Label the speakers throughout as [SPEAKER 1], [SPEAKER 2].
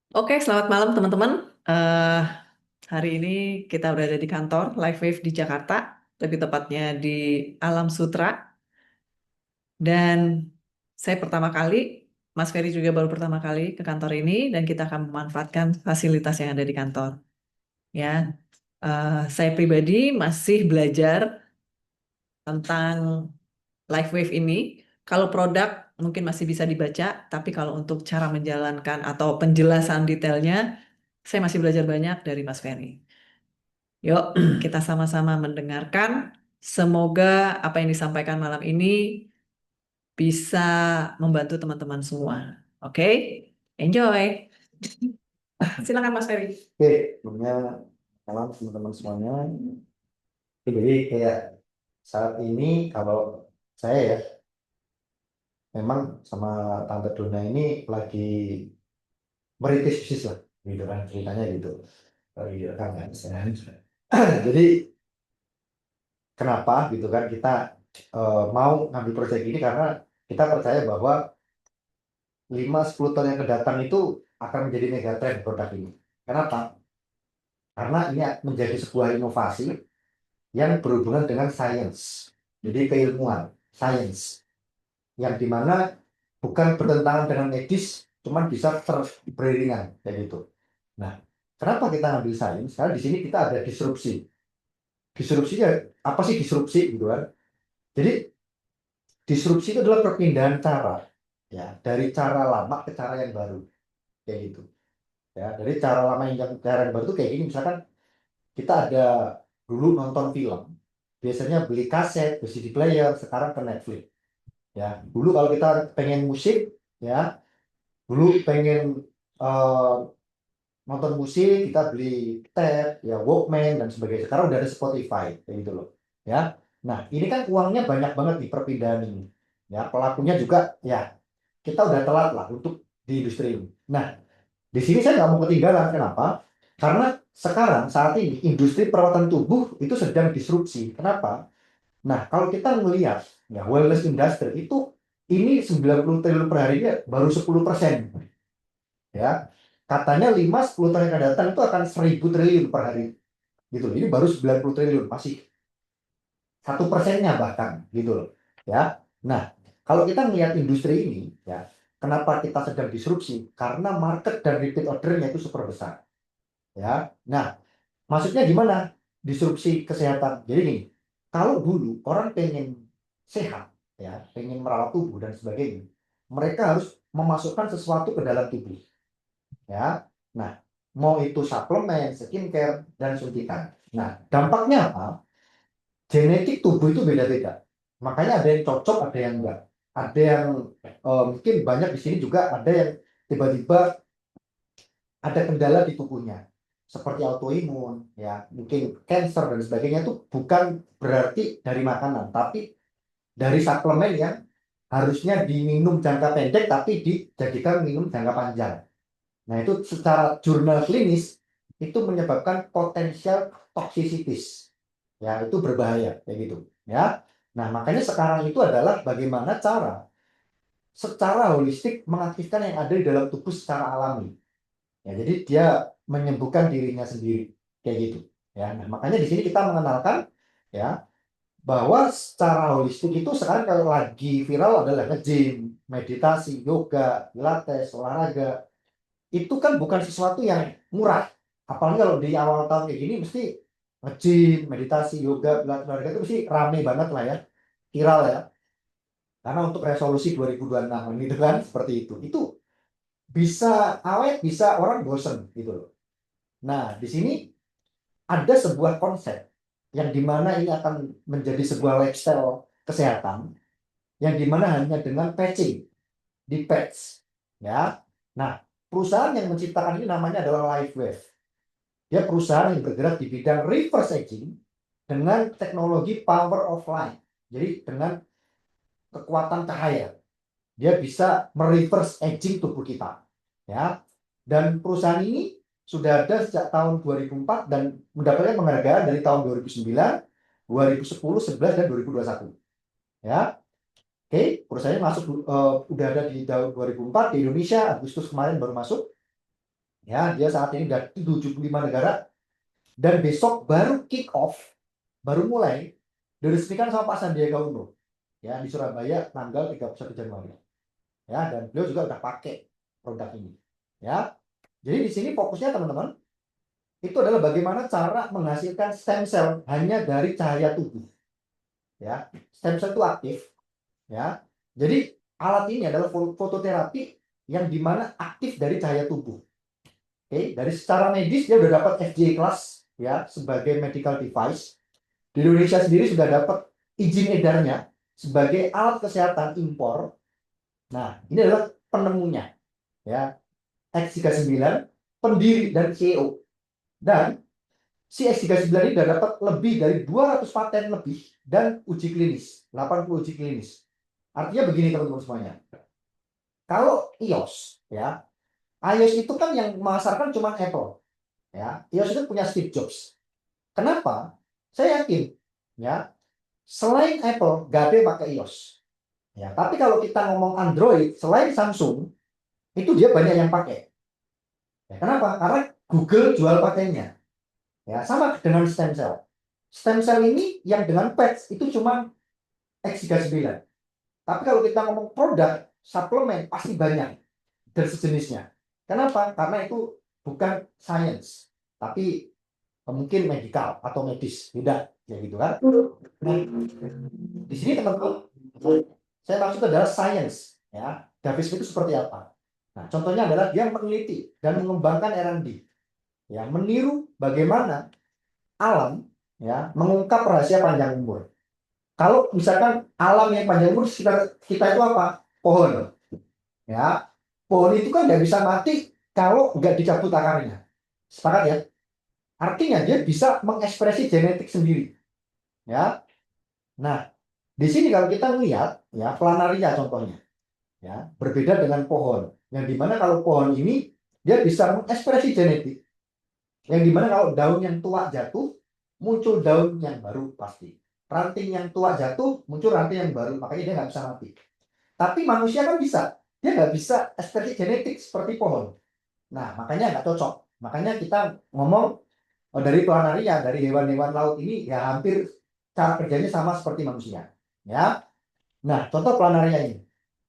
[SPEAKER 1] Oke, selamat malam teman-teman. Eh, Hari ini kita berada di kantor Live Wave di Jakarta, lebih tepatnya di Alam Sutra. Dan saya pertama kali, Mas Ferry juga baru pertama kali ke kantor ini, dan kita akan memanfaatkan fasilitas yang ada di kantor. Ya, saya pribadi masih belajar tentang Live Wave ini. Kalau produk mungkin masih bisa dibaca, tapi kalau untuk cara menjalankan atau penjelasan detailnya, saya masih belajar banyak dari Mas Ferry. Yuk, kita sama-sama mendengarkan. Semoga apa yang disampaikan malam ini bisa membantu teman-teman semua. Oke, enjoy. Silakan Mas Ferry.
[SPEAKER 2] Oke, sebelumnya malam teman-teman semuanya. Jadi kayak saat ini kalau saya ya memang sama Tante Dona ini lagi merintis bisnis lah, gitu kan ceritanya gitu. Lagi kan kan. Jadi kenapa gitu kan kita mau ngambil proyek ini karena kita percaya bahwa 5-10 tahun yang kedatang itu akan menjadi megatrend produk ini. Kenapa? Karena ini menjadi sebuah inovasi yang berhubungan dengan sains. Jadi keilmuan, sains, yang dimana bukan bertentangan dengan medis, cuman bisa beriringan kayak gitu. Nah, kenapa kita ngambil sains? Karena di sini kita ada disrupsi. Disrupsinya apa sih disrupsi gitu kan? Jadi disrupsi itu adalah perpindahan cara ya dari cara lama ke cara yang baru kayak gitu. Ya, dari cara lama yang cara yang baru itu kayak gini misalkan kita ada dulu nonton film, biasanya beli kaset, beli CD player, sekarang ke Netflix. Ya, dulu kalau kita pengen musik, ya, dulu pengen eh, nonton musik, kita beli tape, ya, Walkman dan sebagainya. Sekarang udah ada Spotify, kayak gitu loh. Ya, nah ini kan uangnya banyak banget di perpindahan ini. Ya, pelakunya juga, ya, kita udah telat lah untuk di industri ini. Nah, di sini saya nggak mau ketinggalan. Kenapa? Karena sekarang saat ini industri perawatan tubuh itu sedang disrupsi. Kenapa? Nah, kalau kita melihat ya wellness industry itu ini 90 triliun per harinya baru 10%. Ya. Katanya 5-10 tahun yang akan datang itu akan 1.000 triliun per hari. Gitu loh. Ini baru 90 triliun, masih 1%-nya bahkan gitu loh. Ya. Nah, kalau kita melihat industri ini ya, kenapa kita sedang disrupsi? Karena market dan repeat ordernya itu super besar. Ya. Nah, maksudnya gimana? Disrupsi kesehatan. Jadi nih, kalau dulu orang pengen sehat, ya, pengen merawat tubuh dan sebagainya, mereka harus memasukkan sesuatu ke dalam tubuh, ya. Nah, mau itu suplemen, skincare, dan suntikan. Nah, dampaknya apa? Genetik tubuh itu beda-beda. Makanya ada yang cocok, ada yang enggak. Ada yang mungkin banyak di sini juga ada yang tiba-tiba ada kendala di tubuhnya seperti autoimun ya mungkin cancer dan sebagainya itu bukan berarti dari makanan tapi dari suplemen yang harusnya diminum jangka pendek tapi dijadikan minum jangka panjang. Nah itu secara jurnal klinis itu menyebabkan potensial toksisitis ya itu berbahaya kayak gitu ya. Nah makanya sekarang itu adalah bagaimana cara secara holistik mengaktifkan yang ada di dalam tubuh secara alami. Ya, jadi dia menyembuhkan dirinya sendiri kayak gitu. Ya, nah, makanya di sini kita mengenalkan ya bahwa secara holistik itu sekarang kalau lagi viral adalah nge-gym, meditasi, yoga, pilates, olahraga. Itu kan bukan sesuatu yang murah. Apalagi kalau di awal tahun kayak gini mesti nge-gym, meditasi, yoga, pilates, olahraga itu mesti rame banget lah ya, viral ya. Karena untuk resolusi 2026 gitu kan seperti itu. Itu bisa awet, bisa orang bosen gitu loh. Nah, di sini ada sebuah konsep yang dimana ini akan menjadi sebuah lifestyle kesehatan yang dimana hanya dengan patching di patch ya. Nah, perusahaan yang menciptakan ini namanya adalah LifeWave. Dia perusahaan yang bergerak di bidang reverse aging dengan teknologi power of light. Jadi dengan kekuatan cahaya dia bisa mereverse aging tubuh kita ya. Dan perusahaan ini sudah ada sejak tahun 2004 dan mendapatkan penghargaan dari tahun 2009, 2010, 11 dan 2021 ya. Oke, perusahaannya masuk udah ada di tahun 2004 di Indonesia, Agustus kemarin baru masuk Ya, dia saat ini udah 75 negara dan besok baru kick off, baru mulai diresmikan sama Pak Sandiaga Uno ya di Surabaya tanggal 31 Januari. Ya, dan beliau juga udah pakai produk ini. Ya. Jadi di sini fokusnya teman-teman itu adalah bagaimana cara menghasilkan stem cell hanya dari cahaya tubuh. Ya, stem cell itu aktif. Ya, jadi alat ini adalah fototerapi yang dimana aktif dari cahaya tubuh. Oke, dari secara medis dia udah dapat FDA class ya sebagai medical device. Di Indonesia sendiri sudah dapat izin edarnya sebagai alat kesehatan impor. Nah, ini adalah penemunya ya. X39 pendiri dan CEO. Dan si X39 ini sudah dapat lebih dari 200 paten lebih dan uji klinis, 80 uji klinis. Artinya begini teman-teman semuanya. Kalau iOS ya, iOS itu kan yang memasarkan cuma Apple. Ya, iOS itu punya Steve Jobs. Kenapa? Saya yakin ya, selain Apple gak ada yang pakai iOS. Ya, tapi kalau kita ngomong Android, selain Samsung, itu dia banyak yang pakai. Ya, kenapa? Karena Google jual pakainya. Ya, sama dengan stem cell. Stem cell ini yang dengan patch itu cuma X39. Tapi kalau kita ngomong produk, suplemen pasti banyak dan sejenisnya. Kenapa? Karena itu bukan science, tapi mungkin medical atau medis, beda ya gitu kan. Nah, di sini teman-teman, saya maksud adalah science ya. Davis itu seperti apa? Nah, contohnya adalah dia meneliti dan mengembangkan R&D ya, meniru bagaimana alam ya mengungkap rahasia panjang umur. Kalau misalkan alam yang panjang umur kita itu apa? Pohon. Ya, pohon itu kan nggak bisa mati kalau nggak dicabut akarnya. Sepakat ya? Artinya dia bisa mengekspresi genetik sendiri. Ya. Nah, di sini kalau kita lihat ya planaria contohnya, ya berbeda dengan pohon. Yang dimana kalau pohon ini dia bisa mengekspresi genetik. Yang dimana kalau daun yang tua jatuh, muncul daun yang baru pasti. Ranting yang tua jatuh, muncul ranting yang baru. Makanya dia nggak bisa mati. Tapi manusia kan bisa. Dia nggak bisa ekspresi genetik seperti pohon. Nah, makanya nggak cocok. Makanya kita ngomong dari planaria, dari hewan-hewan laut ini ya hampir cara kerjanya sama seperti manusia. Ya. Nah, contoh planaria ini.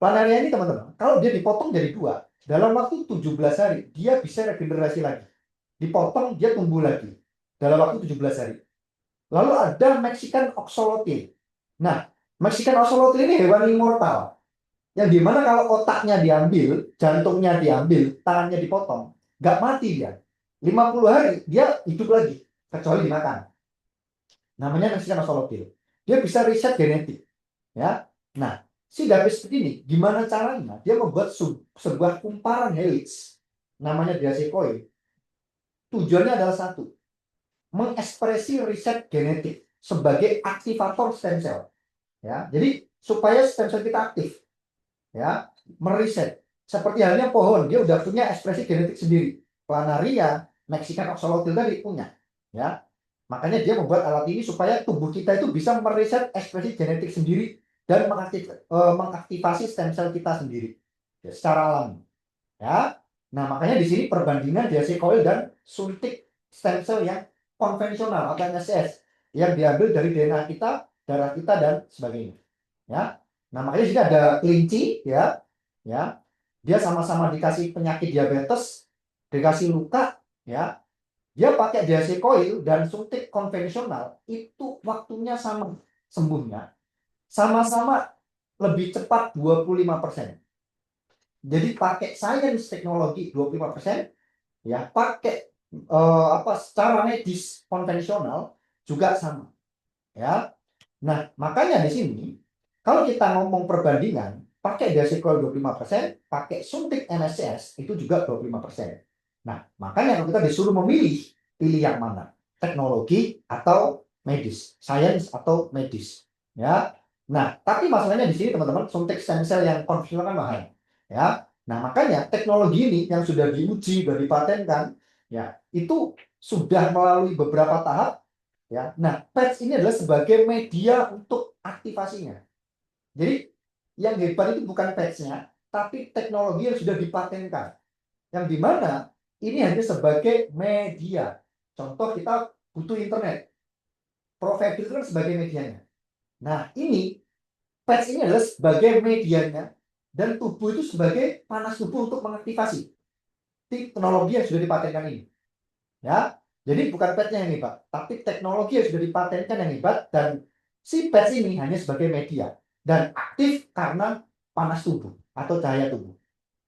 [SPEAKER 2] Planaria ini teman-teman, kalau dia dipotong jadi dua, dalam waktu 17 hari, dia bisa regenerasi lagi. Dipotong, dia tumbuh lagi. Dalam waktu 17 hari. Lalu ada Mexican Oxalotl. Nah, Mexican Oxalotl ini hewan immortal. Yang dimana kalau otaknya diambil, jantungnya diambil, tangannya dipotong, nggak mati dia. 50 hari, dia hidup lagi. Kecuali dimakan. Namanya Mexican Oxalotl. Dia bisa riset genetik. Ya. Nah, si Davis ini, gimana caranya? Dia membuat sebuah kumparan helix. Namanya diasequoia. Tujuannya adalah satu, mengekspresi riset genetik sebagai aktivator stem cell. Ya, jadi supaya stem cell kita aktif, ya, meriset. Seperti halnya pohon, dia udah punya ekspresi genetik sendiri. Planaria, Mexican Oxalotl tadi punya, ya. Makanya dia membuat alat ini supaya tubuh kita itu bisa meriset ekspresi genetik sendiri dan mengaktifasi stem cell kita sendiri, ya, secara alami. Ya, nah makanya di sini perbandingan diasequoia dan suntik stem cell yang konvensional atau NSS yang diambil dari DNA kita, darah kita dan sebagainya. Ya, nah makanya di sini ada kelinci, ya, dia sama-sama dikasih penyakit diabetes, dikasih luka, ya, dia pakai diasequoia dan suntik konvensional itu waktunya sama sembuhnya, sama-sama lebih cepat 25%. Jadi pakai sains teknologi 25%, ya, pakai secara medis konvensional juga sama, ya. Nah, makanya di sini kalau kita ngomong perbandingan, pakai Decyclone 25%, pakai suntik NSCS itu juga 25%. Nah, makanya kalau kita disuruh memilih, pilih yang mana? Teknologi atau medis, sains atau medis, ya. Nah, tapi masalahnya di sini teman-teman, suntik stem cell yang konvensional kan mahal, ya. Nah, makanya teknologi ini yang sudah diuji, sudah dipatenkan, ya, itu sudah melalui beberapa tahap, ya. Nah, patch ini adalah sebagai media untuk aktivasinya. Jadi yang hebat itu bukan patch-nya, tapi teknologi yang sudah dipatenkan. Yang dimana ini hanya sebagai media. Contoh kita butuh internet, provider itu kan sebagai medianya. Nah ini patch ini adalah sebagai medianya dan tubuh itu sebagai panas tubuh untuk mengaktifasi teknologi yang sudah dipatenkan ini. Ya, jadi bukan patch-nya yang hebat, tapi teknologi yang sudah dipatenkan yang hebat dan si patch ini hanya sebagai media dan aktif karena panas tubuh atau cahaya tubuh.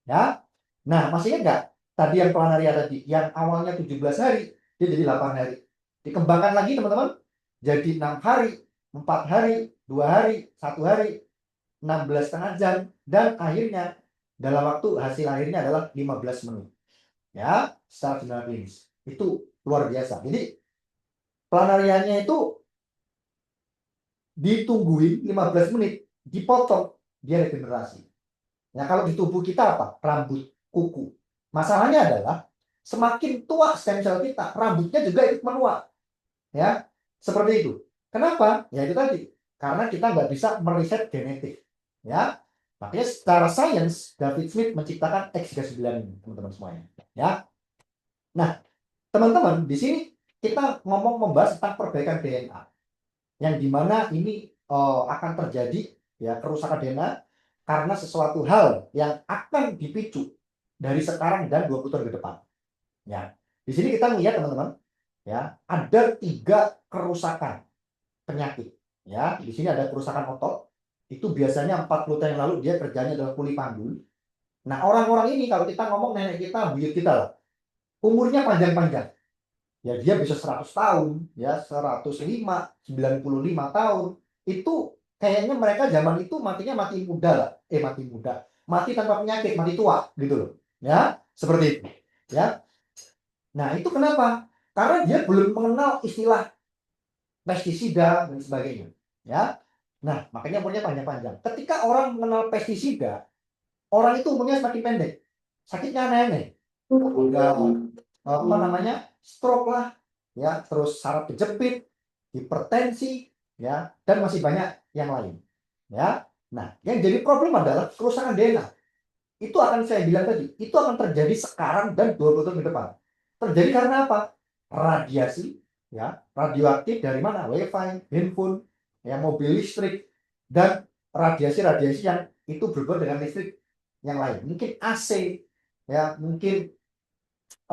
[SPEAKER 2] Ya, nah masih ingat nggak tadi yang planaria tadi yang awalnya 17 hari dia jadi 8 hari. Dikembangkan lagi teman-teman jadi 6 hari, 4 hari, 2 hari, 1 hari, 16,5 jam dan akhirnya dalam waktu hasil akhirnya adalah 15 menit. Ya, secara general klinis. Itu luar biasa. Jadi planarianya itu ditungguin 15 menit, dipotong, dia regenerasi. Nah, kalau di tubuh kita apa? Rambut, kuku. Masalahnya adalah semakin tua stem cell kita, rambutnya juga ikut menua. Ya, seperti itu. Kenapa? Ya itu tadi. Karena kita nggak bisa meriset genetik. Ya, makanya secara sains David Smith menciptakan X39 ini, teman-teman semuanya. Ya, nah teman-teman di sini kita ngomong membahas tentang perbaikan DNA, yang dimana ini akan terjadi ya kerusakan DNA karena sesuatu hal yang akan dipicu dari sekarang dan 20 tahun ke depan. Ya, di sini kita melihat teman-teman, ya ada 3 kerusakan penyakit. Ya, di sini ada kerusakan otot. Itu biasanya 40 tahun yang lalu dia kerjanya adalah kuli panggul. Nah, orang-orang ini kalau kita ngomong nenek kita, buyut kita lah, umurnya panjang-panjang. Ya, dia bisa 100 tahun, ya 105, 95 tahun. Itu kayaknya mereka zaman itu matinya mati muda lah. Mati muda. Mati tanpa penyakit, mati tua gitu loh. Ya, seperti itu. Ya. Nah, itu kenapa? Karena dia belum mengenal istilah pestisida dan sebagainya. Ya. Nah, makanya umurnya panjang-panjang. Ketika orang mengenal pestisida, orang itu umurnya semakin pendek. Sakitnya aneh-aneh. Udah apa namanya? Stroke lah, ya, terus saraf kejepit, hipertensi, ya, dan masih banyak yang lain. Ya. Nah, yang jadi problem adalah kerusakan DNA. Itu akan saya bilang tadi, itu akan terjadi sekarang dan 20 tahun ke depan. Terjadi karena apa? Radiasi, ya, radioaktif dari mana? Wifi, handphone, ya, mobil listrik, dan radiasi-radiasi yang itu berhubungan dengan listrik yang lain. Mungkin AC, ya, mungkin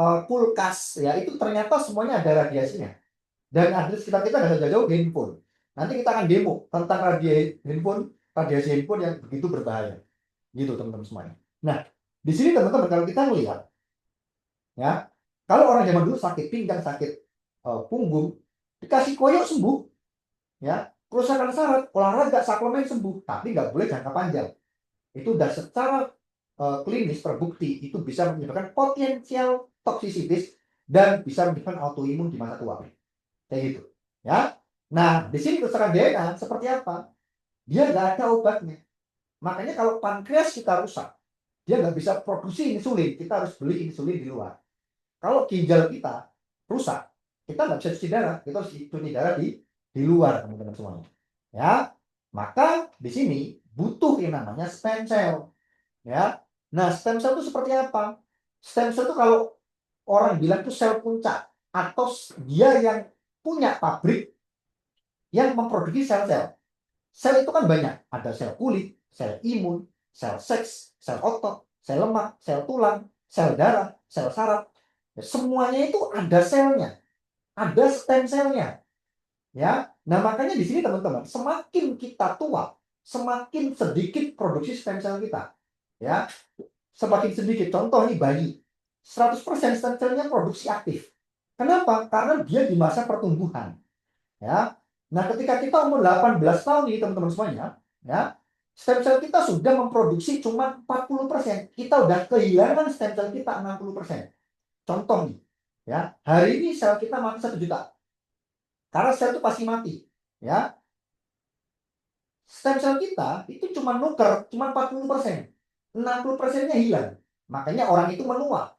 [SPEAKER 2] kulkas, ya, itu ternyata semuanya ada radiasinya. Dan ada sekitar kita nggak jauh-jauh handphone. Nanti kita akan demo tentang radiasi handphone yang begitu berbahaya. Gitu teman-teman semuanya. Nah, di sini teman-teman kalau kita melihat, ya, kalau orang zaman dulu sakit pinggang, sakit punggung, dikasih koyok sembuh, ya, kerusakan saraf, olahraga, suplemen sembuh, tapi nggak boleh jangka panjang. Itu udah secara klinis terbukti itu bisa menyebabkan potensial toksisitis dan bisa menyebabkan autoimun di masa tua. Kayak gitu. Ya. Nah, di sini kerusakan DNA seperti apa? Dia nggak ada obatnya. Makanya kalau pankreas kita rusak, dia nggak bisa produksi insulin. Kita harus beli insulin di luar. Kalau ginjal kita rusak, kita nggak bisa cuci darah. Kita harus cuci darah di luar, teman-teman semuanya. Ya, maka di sini butuh yang namanya stem cell. Ya, nah stem cell itu seperti apa? Stem cell itu kalau orang bilang itu sel puncak atau dia yang punya pabrik yang memproduksi sel-sel. Sel itu kan banyak, ada sel kulit, sel imun, sel seks, sel otot, sel lemak, sel tulang, sel darah, sel saraf. Semuanya itu ada selnya, ada stem selnya. Ya, nah makanya di sini teman-teman, semakin kita tua, semakin sedikit produksi stem sel kita. Ya, semakin sedikit. Contoh nih bayi, 100% stem selnya produksi aktif. Kenapa? Karena dia di masa pertumbuhan. Ya, nah ketika kita umur 18 tahun nih teman-teman semuanya, ya, stem cell kita sudah memproduksi cuma 40%. Kita udah kehilangan stem cell kita 60%. Contoh nih, ya, hari ini sel kita mati 1 juta. Karena sel itu pasti mati. Ya, stem cell kita itu cuma nuker, cuma 40%. 60%-nya hilang. Makanya orang itu menua.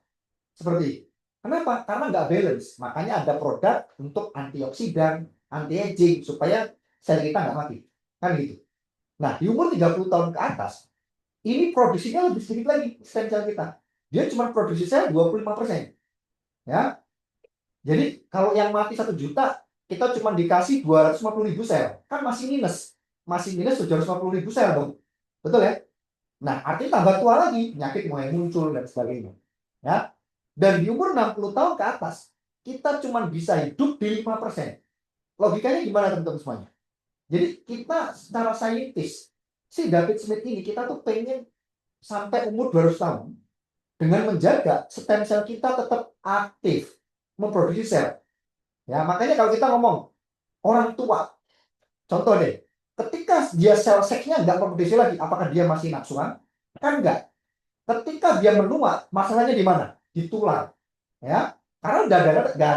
[SPEAKER 2] Seperti itu. Kenapa? Karena nggak balance. Makanya ada produk untuk antioksidan, anti-aging, supaya sel kita nggak mati. Kan gitu. Nah, di umur 30 tahun ke atas, ini produksinya lebih sedikit lagi stem cell kita. Dia cuma produksi sel 25%. Ya, jadi kalau yang mati 1 juta, kita cuma dikasih 250.000 sel, kan masih minus 750.000 sel dong, betul ya? Nah, artinya tambah tua lagi, penyakit mulai muncul dan sebagainya. Ya, dan di umur 60 tahun ke atas, kita cuma bisa hidup di 5%. Logikanya gimana teman-teman semuanya? Jadi kita secara saintis, si David Smith ini kita tuh pengen sampai umur 200 tahun dengan menjaga stem sel kita tetap aktif memproduksi sel. Ya, makanya kalau kita ngomong orang tua, contoh deh, ketika dia sel seksnya nggak produksi lagi, apakah dia masih nafsuan? Kan enggak. Ketika dia menua, masalahnya di mana? Di tulang. Ya, karena nggak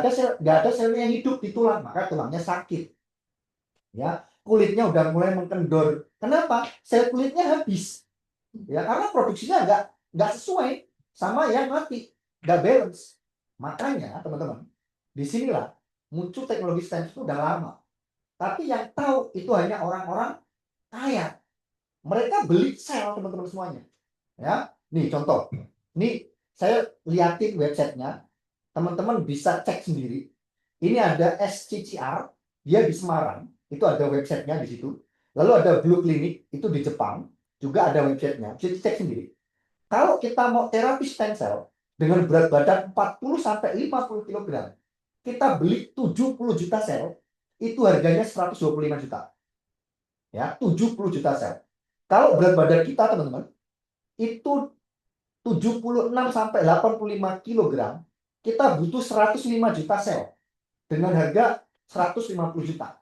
[SPEAKER 2] ada selnya yang hidup di tulang, maka tulangnya sakit. Ya, kulitnya udah mulai mengkendor. Kenapa? Sel kulitnya habis. Ya, karena produksinya nggak sesuai sama yang mati, nggak balance. Makanya teman-teman, disinilah muncul teknologi stem itu udah lama. Tapi yang tahu itu hanya orang-orang kaya. Mereka beli sel teman-teman semuanya. Ya, nih contoh. Nih saya liatin websitenya, teman-teman bisa cek sendiri. Ini ada SCCR, dia di Semarang, itu ada websitenya di situ. Lalu ada Blue Clinic, itu di Jepang, juga ada websitenya, bisa cek sendiri. Kalau kita mau terapi stem cell dengan berat badan 40 sampai 50 kg, kita beli 70 juta sel, itu harganya 125 juta. Ya, 70 juta sel. Kalau berat badan kita, teman-teman, itu 76 sampai 85 kg, kita butuh 105 juta sel dengan harga 150 juta.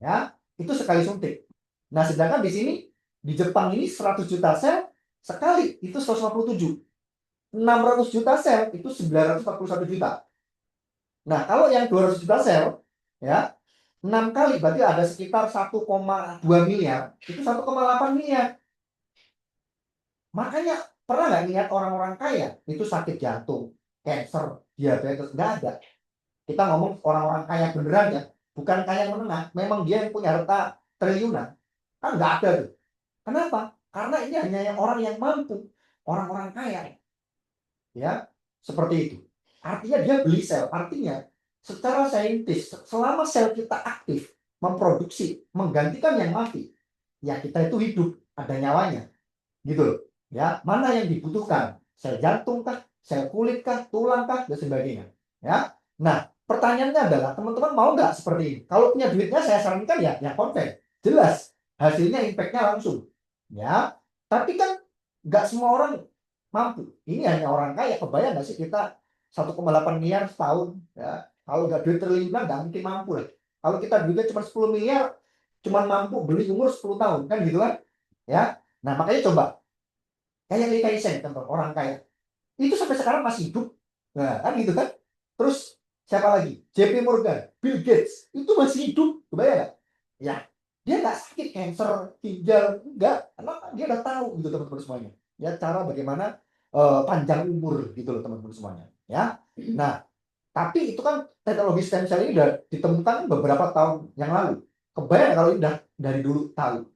[SPEAKER 2] Ya, itu sekali suntik. Nah, sedangkan di sini di Jepang ini 100 juta sel sekali itu 157. 600 juta sel itu 941 juta. Nah, kalau yang 200 juta sel, ya, 6 kali berarti ada sekitar 1,2 miliar, itu 1,8 miliar. Makanya pernah nggak lihat orang-orang kaya itu sakit jantung, cancer, diabetes? Nggak ada. Kita ngomong orang-orang kaya beneran ya, bukan kaya menengah. Memang dia yang punya harta triliunan. Kan nggak ada tuh. Kenapa? Karena ini hanya yang orang yang mampu, orang-orang kaya. Ya, seperti itu. Artinya dia beli sel. Artinya secara saintis, selama sel kita aktif memproduksi, menggantikan yang mati, ya kita itu hidup, ada nyawanya, gitu loh. Ya, mana yang dibutuhkan? Sel jantung kah, sel kulit kah, tulang kah, dan sebagainya. Ya. Nah, pertanyaannya adalah teman-teman mau nggak seperti ini? Kalau punya duitnya saya sarankan ya konten. Jelas hasilnya impact-nya langsung. Ya. Tapi kan nggak semua orang mampu. Ini hanya orang kaya. Kebayang nggak sih kita 1,8 miliar setahun? Ya. Kalau nggak duit triliunan nggak mungkin mampu lah. Kalau kita duitnya cuma 10 miliar, cuma mampu beli umur 10 tahun kan gitu kan? Ya. Nah, makanya coba kayak Lee Kaisen contoh orang kaya itu sampai sekarang masih hidup, nah kan gitu kan. Terus siapa lagi? JP Morgan, Bill Gates itu masih hidup, kebayang nggak? Ya, dia nggak sakit cancer ginjal, enggak, karena dia udah tahu gitu teman-teman semuanya ya, cara bagaimana panjang umur gitu loh teman-teman semuanya ya. Nah, tapi itu kan teknologi stem cell ini udah ditemukan beberapa tahun yang lalu. Kebayang kalau ini udah dari dulu tahu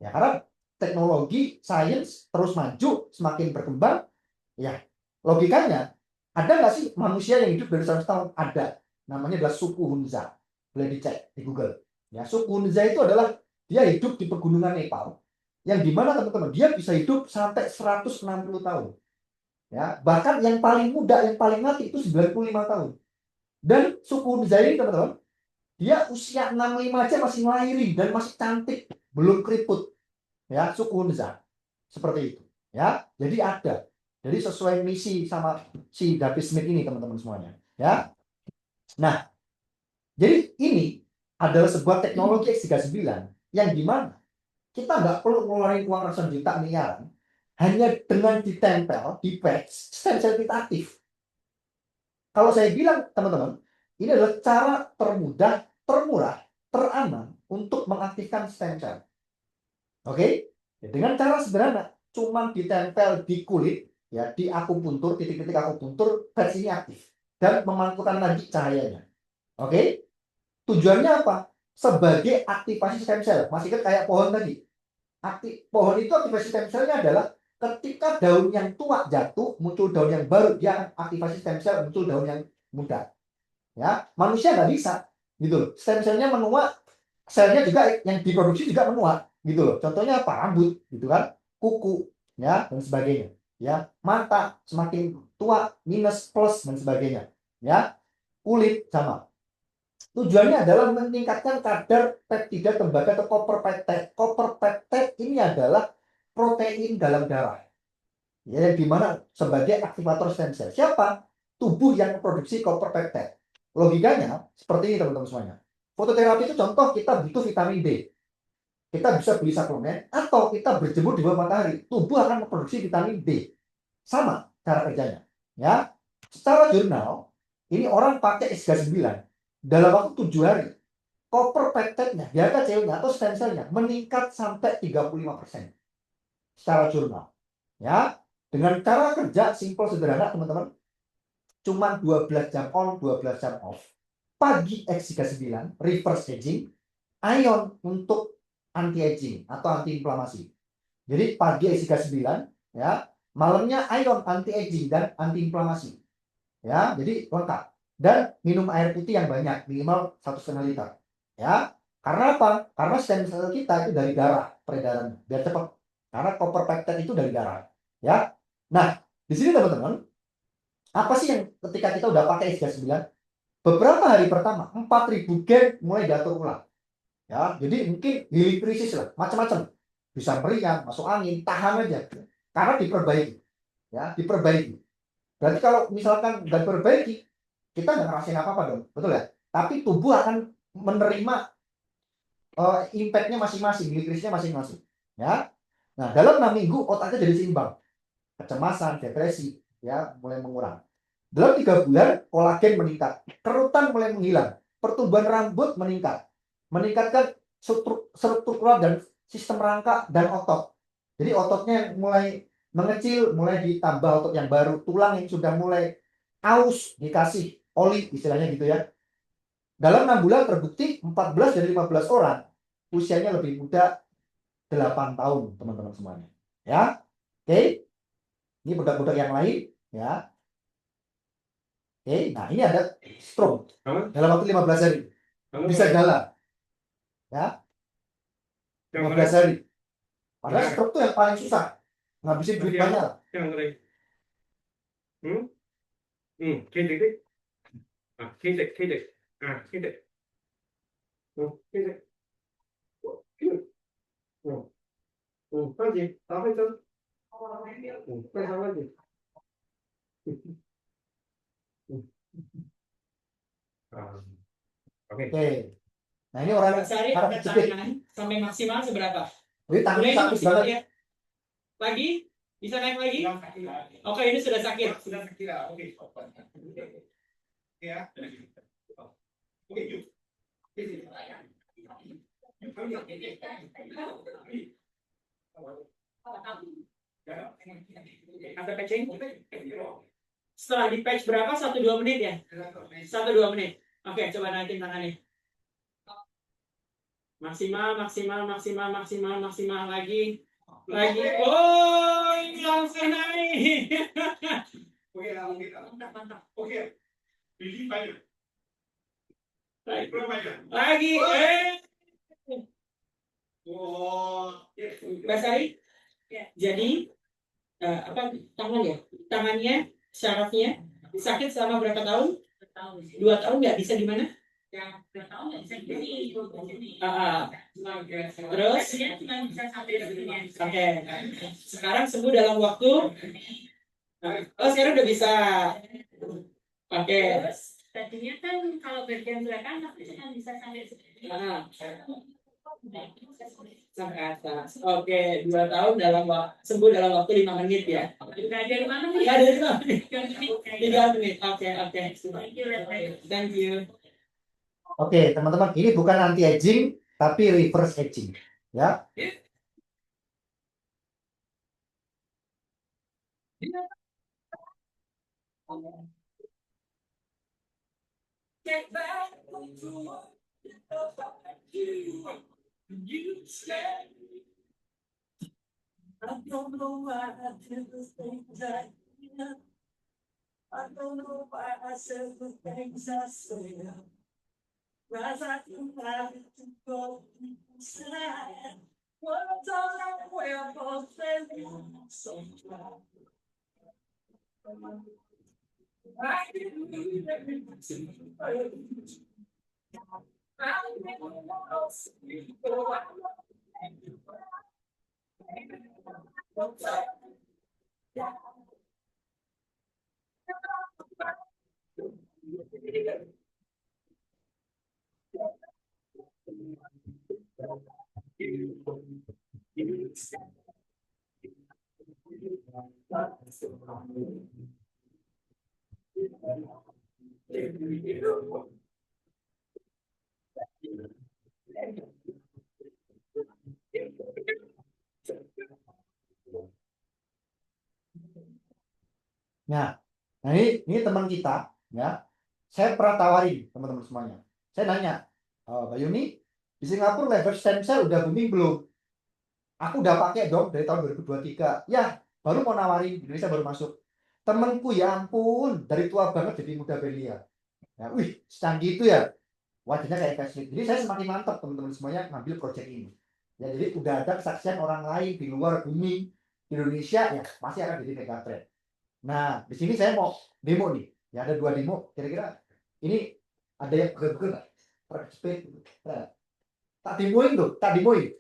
[SPEAKER 2] ya, karena teknologi sains terus maju semakin berkembang. Ya, logikanya ada nggak sih manusia yang hidup dari 100 tahun? Ada. Namanya adalah suku Hunza. Boleh dicek di Google. Ya, suku Hunza itu adalah dia hidup di pegunungan Nepal. Yang dimana teman-teman dia bisa hidup sampai 160 tahun. Ya, bahkan yang paling muda, yang paling mati itu 95 tahun. Dan suku Hunza ini teman-teman, dia usia 65 aja masih ngelahirin dan masih cantik, belum keriput. Ya, suku Hunza. Seperti itu. Ya, jadi ada. Jadi sesuai misi sama si David Smith ini teman-teman semuanya. Ya. Nah, jadi ini adalah sebuah teknologi X39 yang dimana kita nggak perlu ngeluarin uang ratusan juta miliaran, hanya dengan ditempel di patch stem cell kita aktif. Kalau saya bilang teman-teman, ini adalah cara termudah, termurah, teraman untuk mengaktifkan stem cell. Oke? Dengan cara sederhana, cuma ditempel di kulit, ya, di akupuntur, titik-titik akupuntur, patch ini aktif dan memantulkan lagi cahayanya. Oke? Tujuannya apa? Sebagai aktivasi stem cell. Masih kan kayak pohon tadi. Pohon itu aktivasi stem cellnya adalah ketika daun yang tua jatuh, muncul daun yang baru, dia aktivasi stem cell, muncul daun yang muda. Ya, manusia nggak bisa, gitu loh. Stem cellnya menua, selnya juga yang diproduksi juga menua, gitu loh. Contohnya apa? Rambut, gitu kan, kuku, ya, dan sebagainya. Ya, mata semakin tua, minus, plus, dan sebagainya. Ya, kulit sama. Tujuannya adalah meningkatkan kadar peptida tembaga atau copper peptide. Copper peptide ini adalah protein dalam darah, ya, yang dimana sebagai aktivator stem cell. Siapa? Tubuh yang memproduksi copper peptide. Logikanya seperti ini teman-teman semuanya. Fototerapi itu contoh kita butuh vitamin D. Kita bisa beli suplemen atau kita berjemur di bawah matahari. Tubuh akan memproduksi vitamin D. Sama cara kerjanya. Ya, secara jurnal ini orang pakai SK9 dalam waktu 7 hari. Copper peptide-nya, HCl-nya atau stem cell-nya meningkat sampai 35% secara jurnal. Ya, dengan cara kerja simple sederhana teman-teman, cuma 12 jam on, 12 jam off. Pagi X39, reverse aging, ion untuk anti aging atau anti inflamasi. Jadi pagi X39, ya, malamnya ion anti aging dan anti inflamasi. Ya, jadi lengkap. Dan minum air putih yang banyak, minimal 1,5 liter. Ya, karena apa? Karena stem cell kita itu dari darah peredaran, biar cepat. Karena copper peptide itu dari darah. Ya, nah di sini teman-teman, apa sih yang ketika kita udah pakai SK9, beberapa hari pertama 4.000 gen mulai diatur ulang. Ya, jadi mungkin healing krisis lah, macam-macam. Bisa meriang, masuk angin, tahan aja. Karena diperbaiki. Ya, diperbaiki. Berarti kalau misalkan nggak diperbaiki, kita nggak ngerasain apa-apa dong, betul ya? Tapi tubuh akan menerima impact-nya masing-masing, healing krisisnya masing-masing. Ya, nah dalam 6 minggu otaknya jadi seimbang. Kecemasan, depresi, ya mulai mengurang. Dalam 3 bulan, kolagen meningkat, kerutan mulai menghilang, pertumbuhan rambut meningkat, meningkatkan struktural dan sistem rangka dan otot. Jadi ototnya mulai mengecil, mulai ditambah otot yang baru, tulang yang sudah mulai aus dikasih oli, istilahnya gitu ya. Dalam 6 bulan terbukti 14 dari 15 orang usianya lebih muda 8 tahun, teman-teman semuanya. Ya, oke. Ini produk-produk yang lain, ya. Oke, nah ini ada stroke dalam waktu 15 hari. Bisa jalan, ya, 15 hari. Padahal stroke itu yang paling susah. Ngabisin duit banyak. Oke. Nah ini orang
[SPEAKER 3] Sehari
[SPEAKER 2] harap
[SPEAKER 3] angkat
[SPEAKER 2] jepit.
[SPEAKER 3] tangan sampai maksimal seberapa?
[SPEAKER 2] Jadi tangannya
[SPEAKER 3] Mulai
[SPEAKER 2] sakit
[SPEAKER 3] maksimal
[SPEAKER 2] banget.
[SPEAKER 3] ya. Lagi? Bisa naik lagi? Oke, ini sudah sakit. Sudah sakit. Oke. Ya. Oke, yuk. Ada patching? Setelah di patch berapa? 1-2 menit ya? 1-2 menit. Oke, coba naikin tangannya. Maksimal, maksimal, maksimal, maksimal, maksimal lagi. Lagi. Oh, langsung naik. Oke, mantap, mantap. Oke. Biji banyak. Lagi. Oh, Basari. Jadi apa tangan ya? Tangannya syaratnya sakit selama berapa tahun? 2 tahun nggak bisa di mana? Yang 2 tahun nggak bisa di sini. Terus? Oke. Sekarang sembuh dalam waktu? Oh, sekarang udah bisa. Oke. Tadinya kan kalau bagian belakang kan bisa sampai sampai atas. Oke, 2 tahun sembuh dalam waktu 5 menit ya. Dari mana nih? Dari 5 menit. 3 menit. Oke. Thank you.
[SPEAKER 2] Oke, teman-teman, ini bukan anti aging tapi reverse aging. Ya.
[SPEAKER 3] I don't know why I did the things I did. I don't know why I said the things I said. Rise I can have it to go inside. Words are like weapons, they so strong. I didn't need everything. I didn't want to see
[SPEAKER 2] Nah, ini teman kita, ya. Saya pernah tawarin teman-teman semuanya. Saya nanya, Mbak Yuni, di Singapura leverage stem cell udah booming belum? Aku udah pakai dong dari tahun 2023. Ya, baru mau nawarin, Indonesia baru masuk. Temenku ya ampun, dari tua banget jadi muda belia. Ya, wih, secanggih itu ya. Wajahnya kayak Cashley. Jadi saya semakin mantap teman-teman semuanya ngambil proyek ini. Ya, jadi udah ada kesaksian orang lain di luar bumi, di Indonesia, ya pasti akan jadi megatrend. Nah, di sini saya mau demo nih. Ya ada 2 demo. Kira-kira ini ada yang betul nggak? Nah, tak demoin tuh, tak demoin.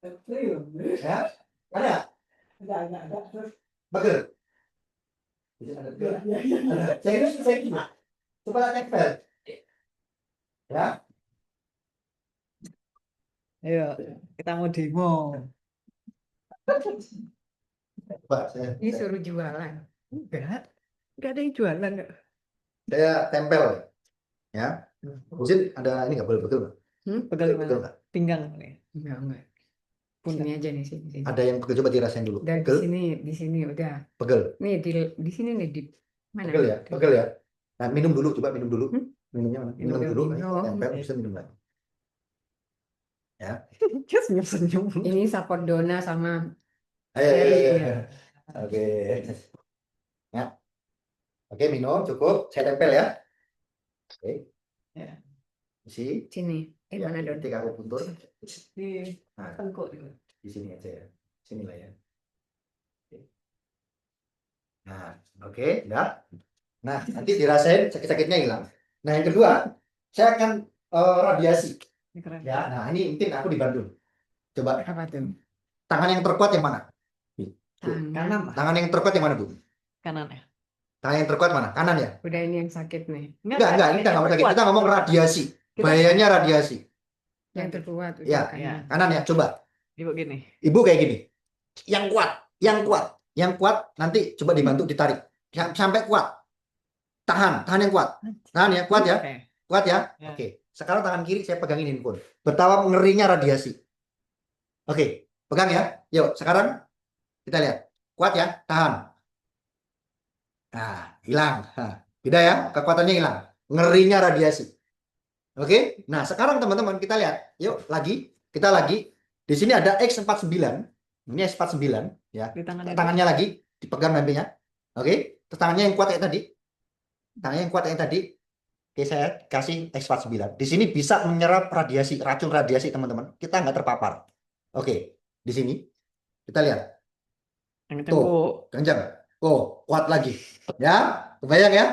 [SPEAKER 2] Ya, ada. Bagel. Jadi ada bagel. Saya ini. Coba tempel. Ya.
[SPEAKER 1] Ayo, kita mau demo.
[SPEAKER 2] Coba
[SPEAKER 4] Ini suruh jualan.
[SPEAKER 1] Enggak ada yang jualan.
[SPEAKER 2] saya tempel. Ya. Mungkin ada ini nggak boleh betul nggak?
[SPEAKER 1] Pegal
[SPEAKER 2] Betul
[SPEAKER 1] mana?
[SPEAKER 2] nggak?
[SPEAKER 1] Pinggang nih.
[SPEAKER 4] Enggak.
[SPEAKER 1] Pundak.
[SPEAKER 4] Sini aja nih, sini.
[SPEAKER 2] Ada yang pegel, coba dirasain dulu.
[SPEAKER 4] Udah
[SPEAKER 2] Pegel,
[SPEAKER 4] di sini udah.
[SPEAKER 2] pegel,
[SPEAKER 4] Nih di sini nih di mana?
[SPEAKER 2] pegel ya, pegel ya. Nah, minum dulu, coba minum dulu. Minumnya mana? Minum
[SPEAKER 4] Minum
[SPEAKER 2] dulu,
[SPEAKER 4] dulu.
[SPEAKER 2] tempel, bisa minum lagi. Ya.
[SPEAKER 1] Dia senyum-senyum.
[SPEAKER 4] Ini Sapordona sama
[SPEAKER 2] Ayo.
[SPEAKER 4] ya.
[SPEAKER 2] Oke. Ya. Oke, minum cukup. Saya tempel ya. Oke.
[SPEAKER 1] Ya.
[SPEAKER 2] Isi.
[SPEAKER 4] Sini.
[SPEAKER 2] Ya,
[SPEAKER 4] Mana Don?
[SPEAKER 2] ketika aku puntur.
[SPEAKER 1] Di
[SPEAKER 2] Nah,
[SPEAKER 1] tengkuk itu.
[SPEAKER 2] di sini aja ya. Sini lah ya. Oke. Nah, oke, udah. Nah, nanti dirasain sakit-sakitnya hilang. Nah, yang kedua, saya akan radiasi.
[SPEAKER 1] Ini keren.
[SPEAKER 2] Ya, nah ini mungkin aku dibantu. Coba
[SPEAKER 4] Apa tuh?
[SPEAKER 2] tangan yang terkuat yang mana?
[SPEAKER 1] Kanan lah.
[SPEAKER 2] Tangan yang terkuat yang mana, Bu?
[SPEAKER 1] Kanan ya.
[SPEAKER 2] Tangan yang terkuat mana? Kanan ya?
[SPEAKER 4] Udah ini yang sakit nih.
[SPEAKER 2] Enggak, ini kita nggak mau sakit. Kita ngomong radiasi. Bahayanya radiasi.
[SPEAKER 4] Yang terkuat udah
[SPEAKER 2] Ya.
[SPEAKER 4] kanan.
[SPEAKER 2] Kanan ya, coba.
[SPEAKER 1] Ibu gini.
[SPEAKER 2] Ibu kayak gini. Yang kuat. Nanti coba dibantu ditarik. Sampai kuat. Tahan yang kuat. Tahan ya, kuat ya.
[SPEAKER 1] Oke.
[SPEAKER 2] Kuat ya?
[SPEAKER 1] Ya.
[SPEAKER 2] Oke. Sekarang tangan kiri saya pegangin handphone. Betapa ngerinya radiasi. Oke, pegang ya. Yuk, sekarang kita lihat. Kuat ya, tahan. Nah, hilang. Nah, beda ya, kekuatannya hilang. Ngerinya radiasi. Oke. Nah, sekarang teman-teman kita lihat. Yuk, kita lagi. Di sini ada X49. Ini X49 ya.
[SPEAKER 1] Di
[SPEAKER 2] Tangannya lagi dipegang nantinya. Oke. Terus tangannya yang kuat kayak tadi. Tangannya yang kuat kayak tadi. Oke, saya kasih X49. Di sini bisa menyerap radiasi, racun radiasi, teman-teman. Kita nggak terpapar. Oke, di sini kita lihat.
[SPEAKER 1] Yang
[SPEAKER 2] Tuh,
[SPEAKER 1] tengkuk.
[SPEAKER 2] kencang. Oh, kuat lagi. Ya, kebayang ya?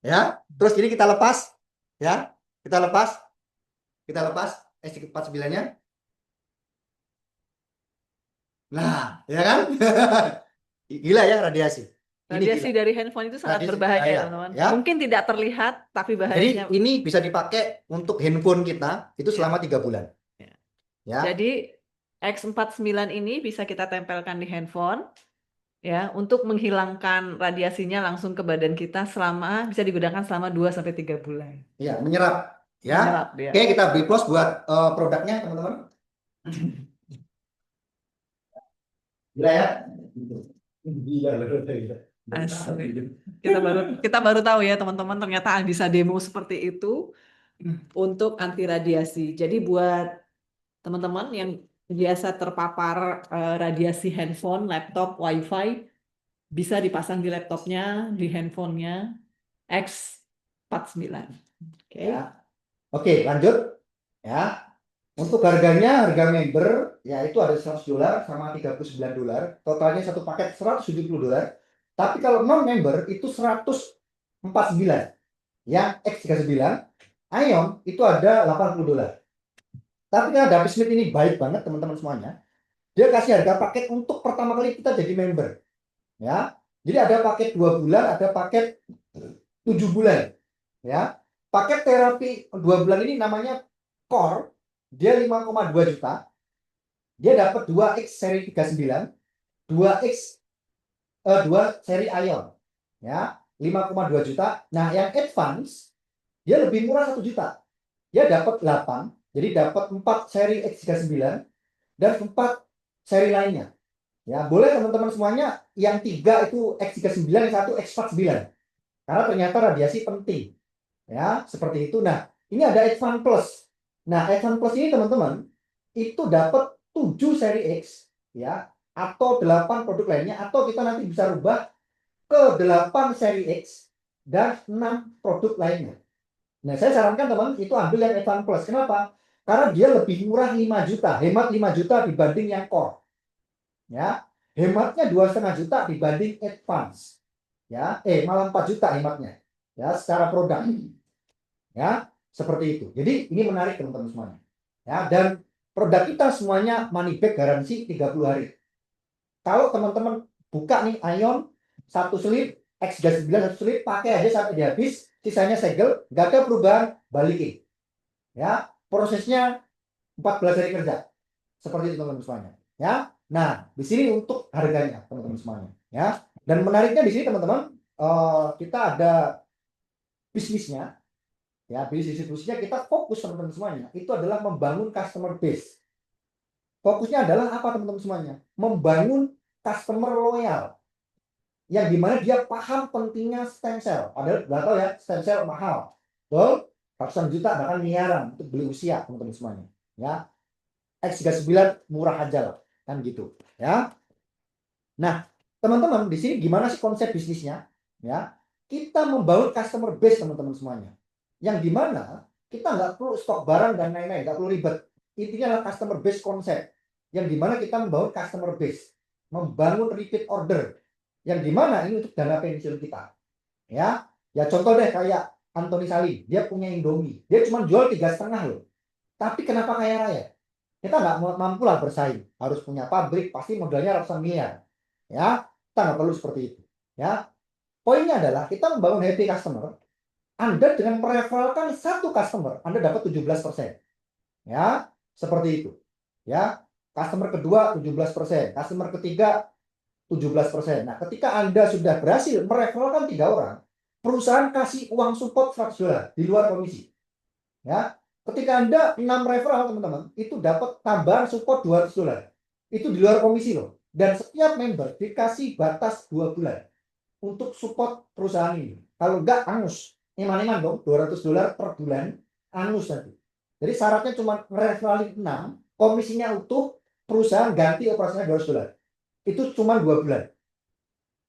[SPEAKER 2] Ya. Terus ini kita lepas. Ya, kita lepas. X49-nya. Nah, ya kan? Gila ya radiasi. Ini
[SPEAKER 1] Radiasi
[SPEAKER 2] gila.
[SPEAKER 1] dari handphone itu sangat
[SPEAKER 2] Radiasi
[SPEAKER 1] berbahaya,
[SPEAKER 2] bahaya,
[SPEAKER 1] teman-teman.
[SPEAKER 2] ya.
[SPEAKER 1] Mungkin tidak terlihat, tapi
[SPEAKER 2] Jadi
[SPEAKER 1] bahayanya.
[SPEAKER 2] ini bisa dipakai untuk handphone kita itu selama 3 bulan.
[SPEAKER 1] Ya.
[SPEAKER 2] Ya.
[SPEAKER 1] Jadi X49 ini bisa kita tempelkan di handphone ya untuk menghilangkan radiasinya langsung ke badan kita bisa digunakan selama 2 sampai 3 bulan.
[SPEAKER 2] Iya, menyerap. Ya.
[SPEAKER 1] Menyerap dia.
[SPEAKER 2] Oke, kita beri plus buat produknya, teman-teman. Gila ya? Gila.
[SPEAKER 1] Asli. Kita baru tahu ya teman-teman, ternyata bisa demo seperti itu untuk anti radiasi. Jadi buat teman-teman yang biasa terpapar radiasi handphone, laptop, wifi, bisa dipasang di laptopnya, di handphonenya X49. Oke.
[SPEAKER 2] Ya. Oke, lanjut. Ya. Untuk harga member ya itu ada $100 sama $39. Totalnya satu paket $170. Tapi kalau non member itu 149. Yang X39 Ion itu ada $80. Tapi karena David Smith ini baik banget teman-teman semuanya, dia kasih harga paket untuk pertama kali kita jadi member. Ya. Jadi ada paket 2 bulan, ada paket 7 bulan. Ya. Paket terapi 2 bulan ini namanya Core, dia 5,2 juta. Dia dapat 2X seri 39, 2X 2 seri Ion. Ya, 5,2 juta. Nah, yang Advance dia lebih murah 1 juta. Dia dapat 8, jadi dapat 4 seri X39 dan 4 seri lainnya. Ya, boleh teman-teman semuanya yang 3 itu X39, yang 1 X49. Karena ternyata radiasi penting. Ya, seperti itu. Nah, ini ada Advance Plus. Nah, Advance Plus ini teman-teman itu dapat 7 seri X ya atau 8 produk lainnya, atau kita nanti bisa rubah ke 8 seri X dan 6 produk lainnya. Nah, saya sarankan teman itu ambil yang Advance Plus. Kenapa? Karena dia lebih murah 5 juta, hemat 5 juta dibanding yang Core. Ya, hematnya 2,5 juta dibanding Advance. Ya, malah 4 juta hematnya. Ya, secara produk. Ya, seperti itu. Jadi ini menarik teman-teman semuanya. Ya, dan produk kita semuanya money back garansi 30 hari. Kalau teman-teman buka nih Ion satu slip, X39 satu slip, pakai aja sampai dia habis, sisanya segel, nggak ada perubahan, balikin. Ya, prosesnya 14 hari kerja. Seperti itu teman-teman semuanya. Ya. Nah, di sini untuk harganya teman-teman semuanya. Ya. Dan menariknya di sini teman-teman, kita ada bisnisnya. Ya, bisnisnya kita fokus teman-teman semuanya. Itu adalah membangun customer base. Fokusnya adalah apa teman-teman semuanya? Membangun customer loyal. Yang dimana dia paham pentingnya stem cell. Padahal nggak tahu ya, stem cell mahal. Betul? Ratusan juta bahkan miliaran untuk beli usia teman-teman semuanya. Ya. X39 murah aja lah. Kan gitu. Ya. Nah, teman-teman di sini gimana sih konsep bisnisnya? Ya. Kita membangun customer base teman-teman semuanya. Yang dimana kita nggak perlu stok barang dan lain-lain, nggak perlu ribet. Intinya adalah customer base konsep. Yang dimana kita membangun customer base, membangun repeat order. Yang dimana ini untuk dana pensiun kita. Ya contoh deh kayak Anthony Salim, dia punya Indomie, dia cuma jual 3,5 loh. Tapi kenapa kaya raya? Kita nggak mampu lah bersaing, harus punya pabrik, pasti modalnya ratusan miliar. Ya, kita nggak perlu seperti itu. Ya, poinnya adalah kita membangun happy customer. Anda dengan mereferalkan satu customer, Anda dapat 17%. Ya, seperti itu. Ya, customer kedua 17%, customer ketiga 17%. Nah, ketika Anda sudah berhasil mereferalkan 3 orang, perusahaan kasih uang support $100 di luar komisi. Ya, ketika Anda 6 referral teman-teman, itu dapat tambahan support $200. Itu di luar komisi loh. Dan setiap member dikasih batas 2 bulan untuk support perusahaan ini. Kalau enggak, angus. Iman-iman dong, $200 per bulan, angus nanti. Jadi syaratnya cuma referralin 6, komisinya utuh, perusahaan ganti operasinya $200. Itu cuma 2 bulan.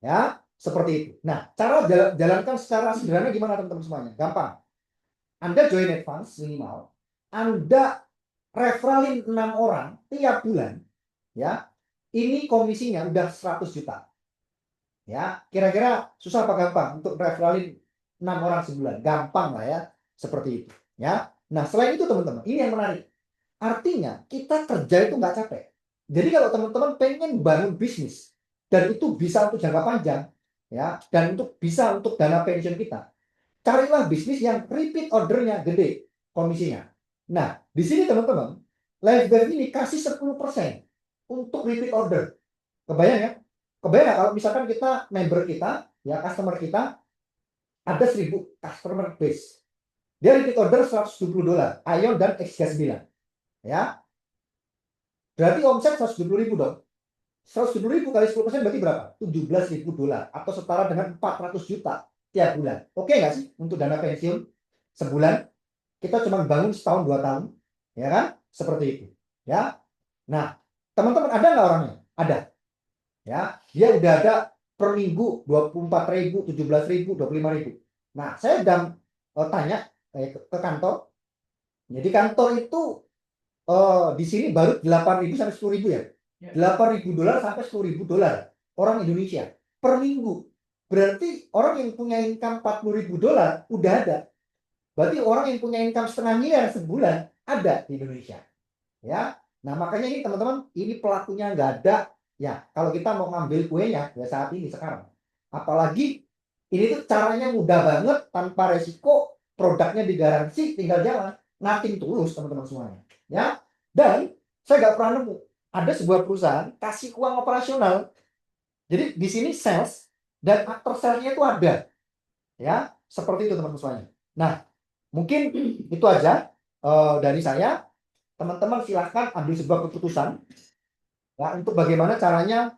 [SPEAKER 2] Ya, seperti itu. Nah, cara jalankan secara sederhana gimana teman-teman semuanya? Gampang. Anda join advance minimal, Anda referralin 6 orang tiap bulan, ya. Ini komisinya udah 100 juta. Ya, kira-kira susah apa gampang untuk referralin 6 orang sebulan? Gampang lah ya, seperti itu. Ya. Nah, selain itu teman-teman, ini yang menarik. Artinya kita kerja itu nggak capek. Jadi kalau teman-teman pengen bangun bisnis dan itu bisa untuk jangka panjang, ya, dan bisa untuk dana pensiun kita, carilah bisnis yang repeat ordernya gede komisinya. Nah, di sini teman-teman, LifeBank ini kasih 10% untuk repeat order. Kebayang ya? Kebayang ya kalau misalkan kita member kita, ya customer kita ada 1.000 customer base. Dia repeat order $120, Ion dan X39. Ya. Berarti omset 170.000 dong. 170.000 kali 10% berarti berapa? $17.000 atau setara dengan 400 juta tiap bulan. Oke nggak sih untuk dana pensiun sebulan? Kita cuma bangun setahun 2 tahun, ya kan? Seperti itu. Ya. Nah, teman-teman ada nggak orangnya? Ada. Ya, dia udah ada per minggu 24.000, 17.000, 25.000. Nah, saya sedang tanya ke kantor. Jadi kantor itu di sini baru 8.000 sampai 10.000 ya. $8.000 sampai $10.000 orang Indonesia per minggu. Berarti orang yang punya income $40.000 udah ada. Berarti orang yang punya income setengah miliar sebulan ada di Indonesia. Ya, nah makanya ini teman-teman, ini pelakunya nggak ada. Ya, kalau kita mau ngambil kuenya ya saat ini sekarang. Apalagi ini tuh caranya mudah banget tanpa resiko, produknya digaransi, tinggal jalan. Nothing tulus teman-teman semuanya. Ya, dan saya nggak pernah nemu ada sebuah perusahaan kasih uang operasional. Jadi di sini sales dan after sales-nya itu ada. Ya, seperti itu teman-teman semuanya. Nah, mungkin itu aja dari saya. Teman-teman silahkan ambil sebuah keputusan ya untuk bagaimana caranya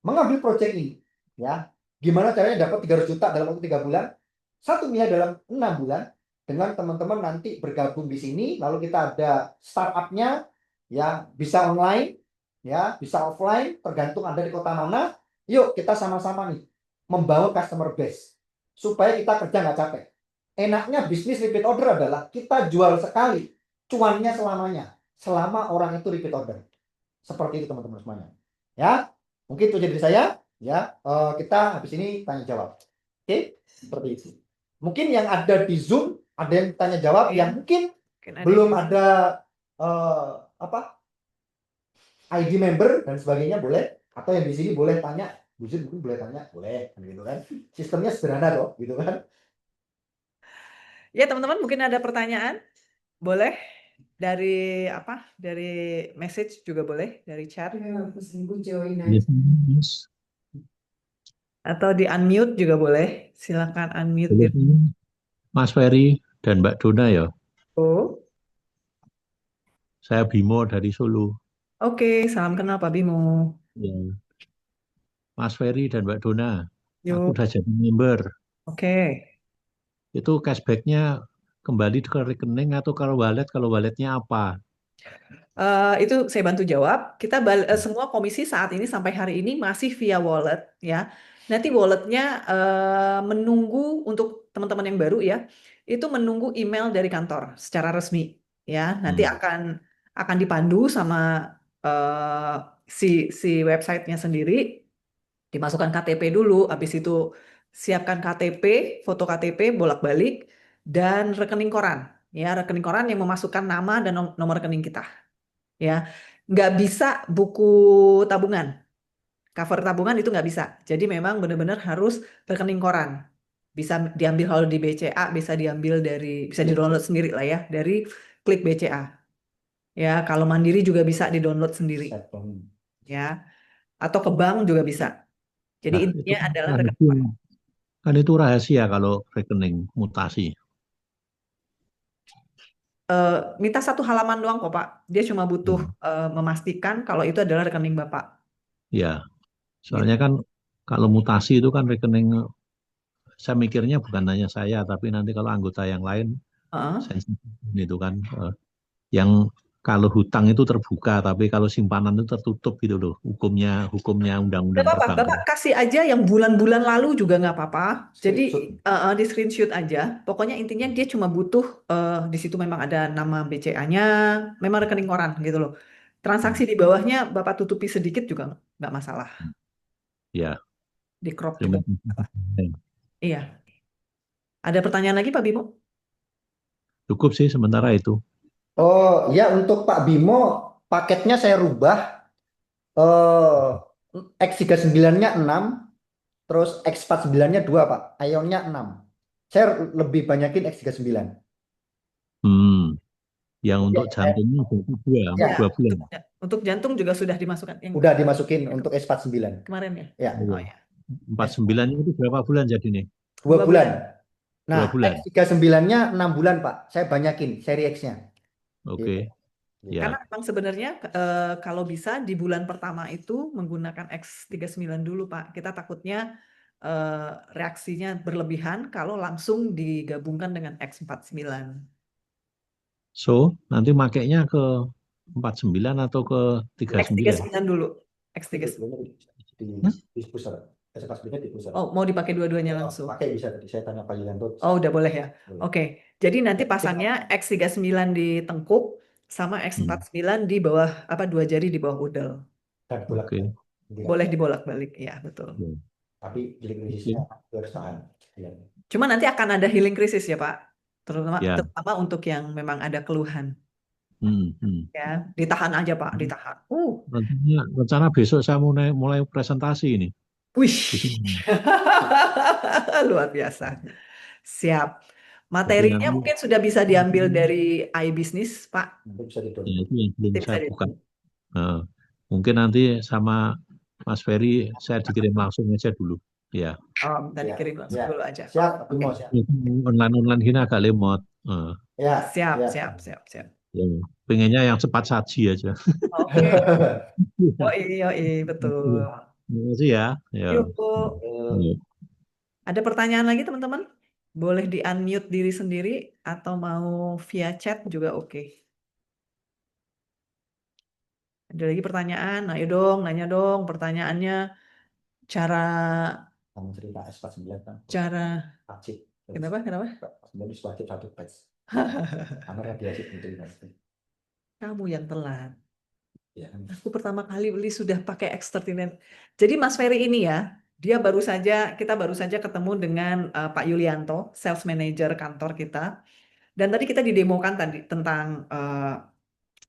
[SPEAKER 2] mengambil proyek ini. Ya, gimana caranya dapat 300 juta dalam waktu 3 bulan, 1 miliar dalam 6 bulan, dengan teman-teman nanti bergabung di sini. Lalu kita ada startupnya, ya bisa online, ya bisa offline, tergantung Anda di kota mana. Yuk kita sama-sama nih membangun customer base supaya kita kerja nggak capek. Enaknya bisnis repeat order adalah kita jual sekali, cuannya selamanya, selama orang itu repeat order. Seperti itu teman-teman semuanya. Ya, mungkin itu jadi saya. Ya, kita habis ini tanya jawab. Oke, seperti itu. Mungkin yang ada di Zoom ada yang tanya jawab, yang mungkin belum ada ID member dan sebagainya boleh, atau yang di sini boleh tanya. Bu Zoom mungkin boleh tanya, boleh, gitu kan? Sistemnya sederhana loh, gitu kan?
[SPEAKER 1] Ya, teman-teman mungkin ada pertanyaan? Boleh dari Dari message juga boleh, dari chat
[SPEAKER 4] Join
[SPEAKER 5] Yes,
[SPEAKER 4] aja.
[SPEAKER 5] yes.
[SPEAKER 1] atau di unmute juga boleh. Silakan unmute
[SPEAKER 5] Boleh,
[SPEAKER 1] diri.
[SPEAKER 5] Mas Ferry dan Mbak Dona ya.
[SPEAKER 1] Oh,
[SPEAKER 5] Saya Bimo dari Solo.
[SPEAKER 1] oke, salam kenal Pak Bimo.
[SPEAKER 5] Ya. Mas Ferry dan Mbak Dona, aku
[SPEAKER 1] Yuk,
[SPEAKER 5] udah jadi member.
[SPEAKER 1] oke.
[SPEAKER 5] Itu cashback-nya kembali ke rekening atau kalau walletnya apa?
[SPEAKER 1] Itu saya bantu jawab. Semua komisi saat ini sampai hari ini masih via wallet ya. Nanti walletnya menunggu untuk teman-teman yang baru ya. Itu menunggu email dari kantor secara resmi ya. Nanti akan dipandu sama eh, si websitenya sendiri. Dimasukkan KTP dulu, habis itu siapkan KTP, foto KTP bolak-balik dan rekening koran. Ya, rekening koran yang memasukkan nama dan nomor rekening kita. Ya, nggak bisa buku tabungan, cover tabungan itu nggak bisa. Jadi memang benar-benar harus rekening koran. Bisa diambil kalau di BCA, bisa di-download sendiri lah ya dari klik BCA. Ya, kalau Mandiri juga bisa di-download sendiri. Ya, atau ke bank juga bisa. Jadi
[SPEAKER 5] Nah, itu
[SPEAKER 1] intinya adalah rekening
[SPEAKER 5] rahasia.
[SPEAKER 1] koran.
[SPEAKER 5] Kan itu rahasia kalau rekening mutasi.
[SPEAKER 1] Minta satu halaman doang kok Pak. Dia cuma butuh memastikan kalau itu adalah rekening Bapak.
[SPEAKER 5] Ya,
[SPEAKER 1] Gitu.
[SPEAKER 5] soalnya kan kalau mutasi itu kan rekening, saya mikirnya bukan hanya saya, tapi nanti kalau anggota yang lain
[SPEAKER 1] Heeh.
[SPEAKER 5] sensitif itu kan. Yang kalau hutang itu terbuka, tapi kalau simpanan itu tertutup gitu loh. Hukumnya
[SPEAKER 1] Nggak
[SPEAKER 5] undang-undang
[SPEAKER 1] apa-apa, Bapak
[SPEAKER 5] perbankan.
[SPEAKER 1] kasih aja yang bulan-bulan lalu juga nggak apa-apa. Jadi
[SPEAKER 2] Screenshot.
[SPEAKER 1] di screenshot aja. Pokoknya intinya dia cuma butuh di situ memang ada nama BCA-nya, memang rekening koran gitu loh. Transaksi di bawahnya Bapak tutupi sedikit juga nggak masalah.
[SPEAKER 5] Ya,
[SPEAKER 1] Di crop juga
[SPEAKER 5] terima
[SPEAKER 1] nggak masalah.
[SPEAKER 5] kasih.
[SPEAKER 1] Iya. Ada pertanyaan lagi Pak Bimo?
[SPEAKER 5] Cukup sih sementara itu.
[SPEAKER 2] Oh ya, untuk Pak Bimo paketnya saya rubah. X39-nya 6, terus X49-nya 2 Pak. Ionnya 6. Saya lebih banyakin X39.
[SPEAKER 5] Yang
[SPEAKER 2] Jadi
[SPEAKER 5] untuk jantungnya berarti dua,
[SPEAKER 2] ya,
[SPEAKER 1] Ya,
[SPEAKER 5] 2 bulan.
[SPEAKER 1] untuk jantung juga sudah dimasukkan yang
[SPEAKER 2] udah dimasukin untuk S49.
[SPEAKER 1] kemarin ya.
[SPEAKER 2] Ya,
[SPEAKER 1] Oh ya.
[SPEAKER 5] 49 itu berapa bulan jadi nih?
[SPEAKER 2] 2
[SPEAKER 1] 2
[SPEAKER 2] bulan.
[SPEAKER 1] bulan.
[SPEAKER 2] Nah,
[SPEAKER 5] 2 bulan.
[SPEAKER 2] X39-nya 6 bulan Pak. Saya banyakin seri X-nya. Gitu.
[SPEAKER 5] Oke.
[SPEAKER 1] Karena
[SPEAKER 5] Ya.
[SPEAKER 1] memang sebenarnya kalau bisa di bulan pertama itu menggunakan X39 dulu Pak. Kita takutnya reaksinya berlebihan kalau langsung digabungkan dengan X49.
[SPEAKER 5] So, nanti makainya ke 49 atau ke
[SPEAKER 1] X39
[SPEAKER 5] 39?
[SPEAKER 1] dulu.
[SPEAKER 2] Itu
[SPEAKER 1] X39.
[SPEAKER 2] dulunya di
[SPEAKER 5] Hmm?
[SPEAKER 2] di pusat. S49 di pusat.
[SPEAKER 1] Oh, mau dipakai dua-duanya
[SPEAKER 2] Oh,
[SPEAKER 1] langsung.
[SPEAKER 2] pakai bisa tadi saya tanya Pak Yulianto.
[SPEAKER 1] Oh, udah boleh ya.
[SPEAKER 2] Boleh.
[SPEAKER 1] Oke. Jadi nanti pasangnya X39 di tengkuk sama X49 di bawah apa 2 jari di bawah udel.
[SPEAKER 2] Dan bolak
[SPEAKER 5] Oke.
[SPEAKER 1] Boleh dibolak-balik, ya betul.
[SPEAKER 5] Ya.
[SPEAKER 2] tapi jadi
[SPEAKER 5] Oke.
[SPEAKER 2] krisisnya harus tahan. Ya.
[SPEAKER 1] Cuma nanti akan ada healing krisis ya Pak, terutama
[SPEAKER 5] Ya.
[SPEAKER 1] terutama untuk yang memang ada keluhan,
[SPEAKER 5] Hmm.
[SPEAKER 1] ya ditahan aja Pak, ditahan.
[SPEAKER 5] Rencana besok saya mulai presentasi ini
[SPEAKER 1] Wih,
[SPEAKER 5] di sini.
[SPEAKER 1] luar biasa. Siap.
[SPEAKER 5] Jadi
[SPEAKER 1] Materinya
[SPEAKER 5] nanti
[SPEAKER 1] mungkin sudah bisa diambil dari iBusiness Pak.
[SPEAKER 2] Nanti bisa
[SPEAKER 5] ya,
[SPEAKER 2] didownload.
[SPEAKER 5] itu yang belum
[SPEAKER 1] Nanti bisa
[SPEAKER 5] saya buka. Nah, mungkin nanti sama Mas Ferry saya dikirim langsung aja dulu. Ya.
[SPEAKER 1] Oh, tadi
[SPEAKER 2] Ya,
[SPEAKER 1] kirim langsung
[SPEAKER 2] ya.
[SPEAKER 1] dulu aja.
[SPEAKER 2] Siap,
[SPEAKER 1] Oke.
[SPEAKER 2] Bimo, siap.
[SPEAKER 5] Online gini agak lemot.
[SPEAKER 2] Ya,
[SPEAKER 1] Siap,
[SPEAKER 2] ya.
[SPEAKER 1] siap.
[SPEAKER 5] Ya, pengennya yang cepat saji aja.
[SPEAKER 1] Oke. Yoi, betul.
[SPEAKER 5] Terima kasih ya. Ya.
[SPEAKER 1] Yuk.
[SPEAKER 5] Ya.
[SPEAKER 1] Ada pertanyaan lagi teman-teman? Boleh di-unmute diri sendiri atau mau via chat juga oke. Ada lagi pertanyaan? Ayo dong, nanya dong pertanyaannya. Cara
[SPEAKER 2] Kamu cerita S49 kan?
[SPEAKER 1] cara
[SPEAKER 2] Wajib.
[SPEAKER 1] kenapa?
[SPEAKER 2] S49 wajib satu batch. Karena radiasi penting pasti.
[SPEAKER 1] Kamu yang telat.
[SPEAKER 2] Ya, kan?
[SPEAKER 1] Aku pertama kali beli sudah pakai X39. Jadi Mas Ferry ini ya, kita baru saja ketemu dengan Pak Yulianto, sales manager kantor kita. Dan tadi kita didemokan tadi tentang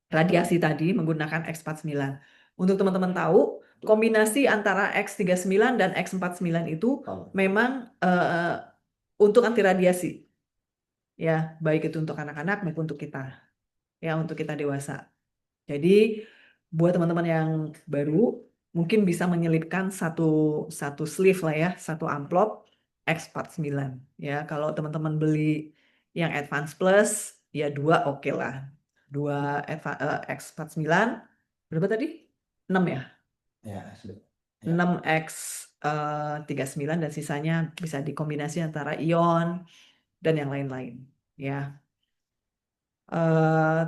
[SPEAKER 1] radiasi tadi menggunakan X49. Untuk teman-teman tahu, kombinasi antara X39 dan X49 itu memang untuk anti radiasi. Ya, baik itu untuk anak-anak maupun untuk kita. Ya, untuk kita dewasa. Jadi buat teman-teman yang baru mungkin bisa menyelipkan satu sleeve lah ya, satu amplop X49 ya. Kalau teman-teman beli yang Advance Plus ya 2 oke lah. 2 X49 berapa tadi? 6 ya?
[SPEAKER 2] Ya, sudah.
[SPEAKER 1] 6 X39 dan sisanya bisa dikombinasi antara ion dan yang lain-lain ya.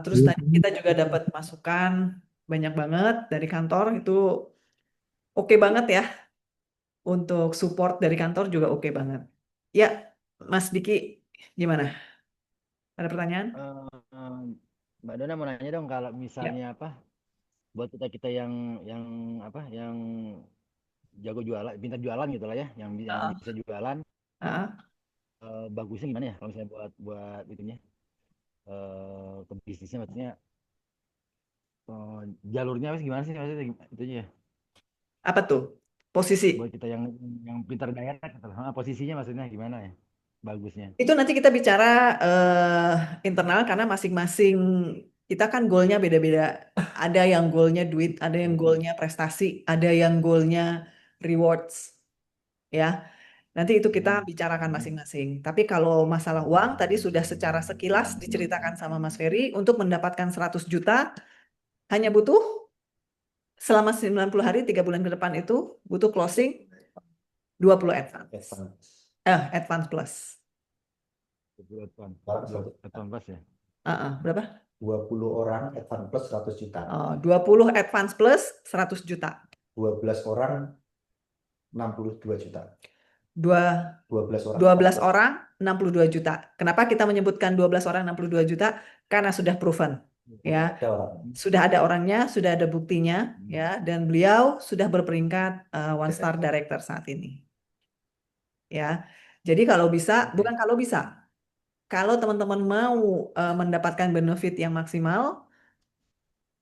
[SPEAKER 1] Terus tadi kita juga dapat masukan banyak banget dari kantor itu oke banget ya untuk support dari kantor juga oke banget. Ya, Mas Diki gimana? Ada pertanyaan?
[SPEAKER 6] Eh, Mbak Dona mau nanya dong kalau
[SPEAKER 1] Ya.
[SPEAKER 6] misalnya apa buat kita kita yang apa yang jago jualan, pintar jualan gitu lah ya, yang
[SPEAKER 1] Ah,
[SPEAKER 6] bisa jualan,
[SPEAKER 1] ah.
[SPEAKER 6] bagusnya gimana ya kalau misalnya buat itunya ke bisnisnya maksudnya jalurnya apa sih, gimana sih maksudnya itunya ya
[SPEAKER 1] Apa tuh? Posisi.
[SPEAKER 6] buat kita yang pintar daerah gitu loh. Posisinya maksudnya gimana ya bagusnya.
[SPEAKER 1] Itu nanti kita bicara internal karena masing-masing kita kan goalnya beda-beda. Ada yang goalnya duit, ada yang goalnya prestasi, ada yang goalnya rewards. Ya, nanti itu kita bicarakan masing-masing. Tapi kalau masalah uang, tadi sudah secara sekilas diceritakan sama Mas Ferry, untuk mendapatkan 100 juta hanya butuh selama 90 hari, 3 bulan ke depan itu butuh closing 20 advance. Advance plus.
[SPEAKER 6] Advance ya.
[SPEAKER 1] Berapa?
[SPEAKER 2] 20 orang advance plus 100 juta.
[SPEAKER 1] 20 advance plus 100 juta.
[SPEAKER 2] 12 orang 62 juta.
[SPEAKER 1] 12 orang 62 juta. Kenapa kita menyebutkan 12 orang 62 juta? Karena sudah proven. Ya, sudah ada orangnya, sudah ada buktinya, ya, dan beliau sudah berperingkat one star director saat ini. Ya, jadi kalau bisa, bukan kalau bisa, kalau teman-teman mau mendapatkan benefit yang maksimal,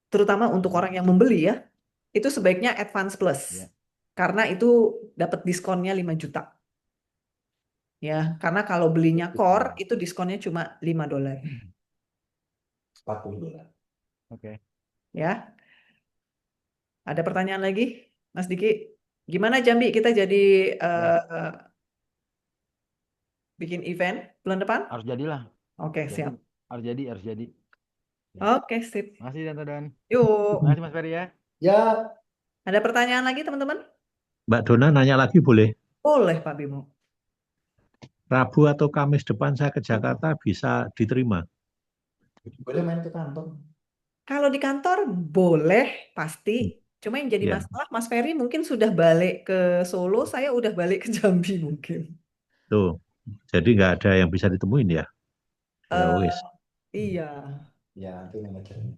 [SPEAKER 1] terutama untuk orang yang membeli ya, itu sebaiknya advance plus, karena itu dapat diskonnya 5 juta. Ya, karena kalau belinya core itu diskonnya cuma $5.
[SPEAKER 2] 40 dolar.
[SPEAKER 6] Oke.
[SPEAKER 1] Ya. Ada pertanyaan lagi, Mas Diki? Gimana Jambi? Kita jadi bikin event bulan depan?
[SPEAKER 6] Harus jadilah.
[SPEAKER 1] Oke, siap.
[SPEAKER 6] Harus jadi.
[SPEAKER 1] Oke, sip.
[SPEAKER 6] Makasih Tante Don.
[SPEAKER 1] Yuk.
[SPEAKER 6] Makasih Mas Ferry ya.
[SPEAKER 2] Ya.
[SPEAKER 1] Ada pertanyaan lagi teman-teman?
[SPEAKER 5] Mbak Dona nanya lagi boleh?
[SPEAKER 1] Boleh Pak Bimo.
[SPEAKER 5] Rabu atau Kamis depan saya ke Jakarta bisa diterima?
[SPEAKER 2] Boleh main ke kantor.
[SPEAKER 1] Kalau di kantor boleh pasti. Cuma yang jadi
[SPEAKER 5] Ya,
[SPEAKER 1] masalah Mas Ferry mungkin sudah balik ke Solo, saya udah balik ke Jambi mungkin.
[SPEAKER 5] tuh. Jadi nggak ada yang bisa ditemuin ya. Ya
[SPEAKER 1] Eh,
[SPEAKER 5] wis.
[SPEAKER 1] iya,
[SPEAKER 2] Ya, itu manajernya.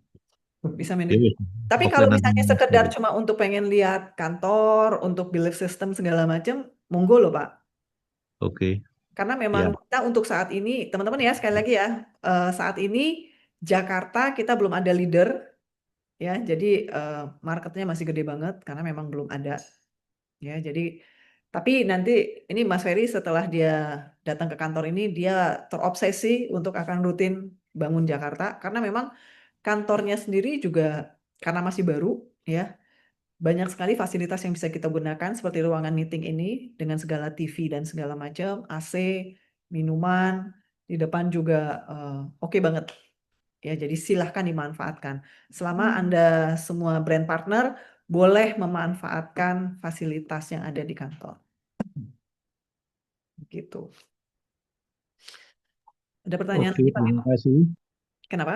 [SPEAKER 1] bisa
[SPEAKER 5] Ya
[SPEAKER 1] manage.
[SPEAKER 5] wis.
[SPEAKER 1] Tapi
[SPEAKER 5] Oke
[SPEAKER 1] kalau
[SPEAKER 5] nanti
[SPEAKER 1] misalnya
[SPEAKER 5] Mas
[SPEAKER 1] sekedar
[SPEAKER 5] Ferry.
[SPEAKER 1] cuma untuk pengen lihat kantor, untuk belief system segala macam, monggo loh Pak.
[SPEAKER 5] Oke.
[SPEAKER 1] Karena memang
[SPEAKER 5] Ya.
[SPEAKER 1] kita untuk saat ini, teman-teman ya sekali lagi ya, saat ini Jakarta kita belum ada leader ya, jadi marketnya masih gede banget karena memang belum ada ya. Jadi tapi nanti ini Mas Ferry setelah dia datang ke kantor ini dia terobsesi untuk akan rutin bangun Jakarta karena memang kantornya sendiri juga karena masih baru ya. Banyak sekali fasilitas yang bisa kita gunakan seperti ruangan meeting ini dengan segala TV dan segala macam, AC, minuman, di depan juga oke banget. Ya, jadi silahkan dimanfaatkan. Selama Anda semua brand partner boleh memanfaatkan fasilitas yang ada di kantor. Gitu. Ada pertanyaan
[SPEAKER 5] Oke,
[SPEAKER 1] lagi Pak
[SPEAKER 5] terima
[SPEAKER 1] Bimo?
[SPEAKER 5] kasih.
[SPEAKER 1] Kenapa?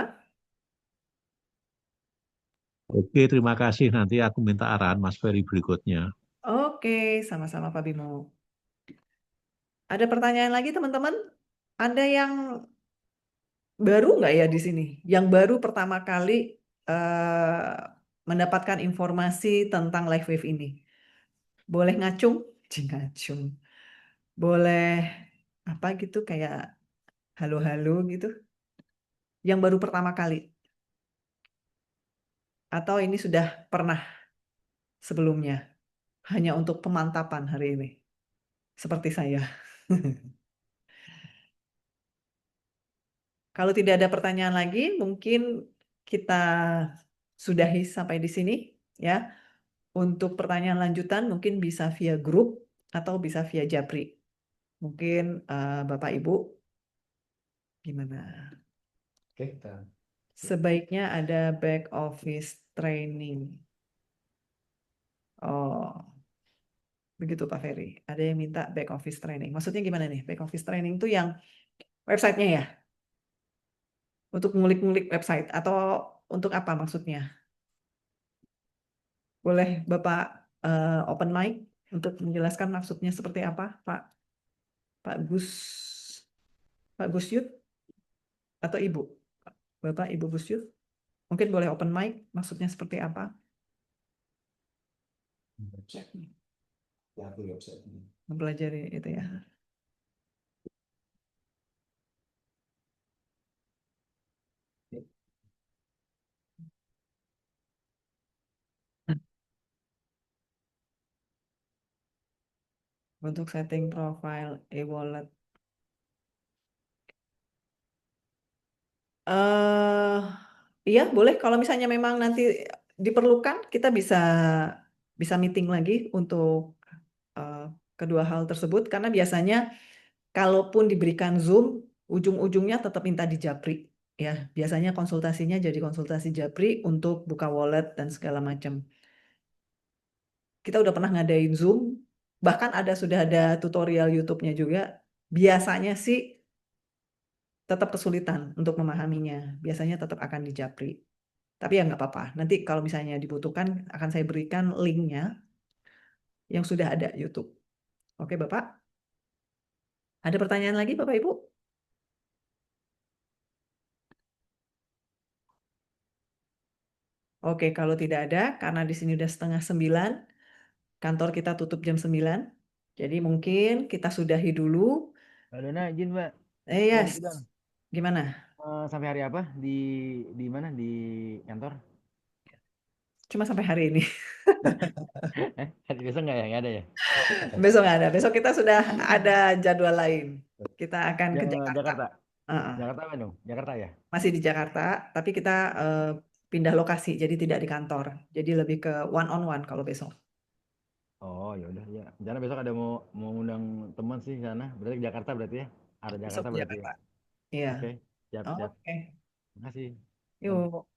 [SPEAKER 5] Oke, terima kasih. Nanti aku minta arahan Mas Ferry berikutnya.
[SPEAKER 1] Oke, sama-sama Pak Bimo. Ada pertanyaan lagi teman-teman? Ada yang baru nggak ya di sini? Yang baru pertama kali eh, mendapatkan informasi tentang Live Wave ini. Boleh ngacung? Ngacung. Boleh apa gitu kayak halo-halo gitu. Yang baru pertama kali. Atau ini sudah pernah sebelumnya. Hanya untuk pemantapan hari ini. Seperti saya. Kalau tidak ada pertanyaan lagi, mungkin kita sudahi sampai di sini ya. Untuk pertanyaan lanjutan mungkin bisa via grup atau bisa via Japri. Mungkin Bapak Ibu gimana?
[SPEAKER 2] Oke, kita
[SPEAKER 1] Sebaiknya ada back office training. Oh, begitu Pak Ferry. Ada yang minta back office training. Maksudnya gimana nih? Back office training itu yang websitenya ya? Untuk ngulik-ngulik website atau untuk apa maksudnya? Boleh Bapak open mic untuk menjelaskan maksudnya seperti apa, Pak? Pak Gus, Pak Gus Yud atau Ibu? Bapak, Ibu Gus Yud? Mungkin boleh open mic, maksudnya seperti apa?
[SPEAKER 2] cek. Ya, aku website ini.
[SPEAKER 1] Mempelajari itu ya. Untuk setting profile e-wallet. Iya, boleh. Kalau misalnya memang nanti diperlukan, kita bisa bisa meeting lagi untuk eh, kedua hal tersebut. Karena biasanya kalaupun diberikan Zoom, ujung-ujungnya tetap minta di Japri. Ya, biasanya konsultasinya jadi konsultasi Japri untuk buka wallet dan segala macam. Kita udah pernah ngadain Zoom, bahkan sudah ada tutorial YouTube-nya juga. Biasanya sih tetap kesulitan untuk memahaminya. Biasanya tetap akan di Japri. Tapi ya nggak apa-apa. Nanti kalau misalnya dibutuhkan, akan saya berikan linknya yang sudah ada YouTube. Oke, Bapak. Ada pertanyaan lagi, Bapak Ibu? Oke, kalau tidak ada, karena di sini udah setengah 9, kantor kita tutup jam 9. Jadi mungkin kita sudahi dulu.
[SPEAKER 6] Mbak Dona, izin Mbak. Saya
[SPEAKER 1] Yes.
[SPEAKER 6] dikit dong.
[SPEAKER 1] Gimana?
[SPEAKER 6] Sampai hari apa di mana di kantor?
[SPEAKER 1] Cuma sampai hari ini.
[SPEAKER 6] Hari besok nggak ya? Nggak ada ya?
[SPEAKER 1] Besok nggak ada. Besok kita sudah ada jadwal lain. Kita akan ke Jakarta.
[SPEAKER 6] Jakarta.
[SPEAKER 1] Heeh.
[SPEAKER 6] Jakarta apa dong? Jakarta ya?
[SPEAKER 1] Masih di Jakarta, tapi kita pindah lokasi, jadi tidak di kantor. Jadi lebih ke one on one kalau besok.
[SPEAKER 6] Oh ya udah ya. Rencana besok ada mau undang teman sih sana. Berarti ke Jakarta berarti ya? Ada
[SPEAKER 1] Besok
[SPEAKER 6] Jakarta
[SPEAKER 1] di
[SPEAKER 6] berarti ya?
[SPEAKER 1] Jakarta. Iya.
[SPEAKER 6] Oke, siap siap.
[SPEAKER 1] Oke.
[SPEAKER 6] Makasih. Bang.
[SPEAKER 1] Yuk.